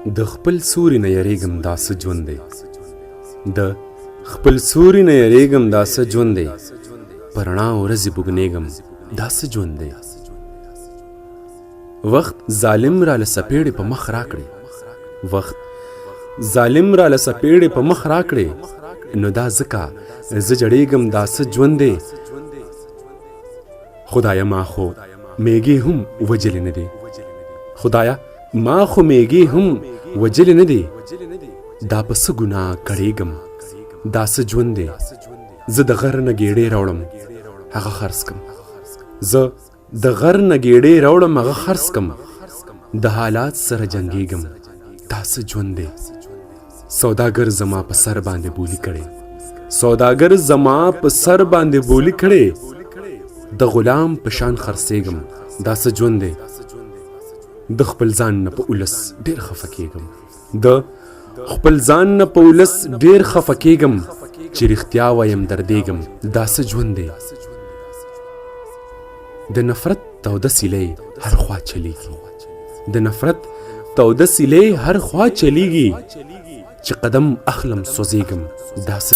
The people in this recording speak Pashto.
د خپل سوري نه یریږم دا څه ژوند دی د خپل سوري نه یریږم دا څه ژوند دی په رڼا ورځې بوږنېږم دا څه ژوند دی وخت ظالم راله څپېړې په مخ راکړې وخت ظالم راله څپېړې په مخ راکړې نو دا ځکه زه جړېږم دا څه ژوند دی خدایه ما خو میږې هم وجلې نه دی خدایه ما خو میږې هم وجلې نه دی دا په څه ګناه کړېږم دا څه ژوند دی زه د غر نه ګېډې راوړم هغه خرڅ کم زه د غر نه ګېډې راوړم هغه خرڅ کم د حالات سره جنګېږم دا څه ژوند دی سوداګر زما په سر باندې بولي کړې سوداګر زما په سر باندې بولي کړې د غلام په شان خرڅېږم دا څه ژوند دی د خپل ځان نه په اولس ډېر خفه کېږم د خپل ځان نه په اولس ډېر خفه کېږم چې رښتیا وایم دردېږم دا څه ژوند دی د نفرت توده سیلۍ هر خوا چلیږي د نفرت توده سیلۍ هر خوا چلیږي چې قدم اخلم سوځېږم دا څه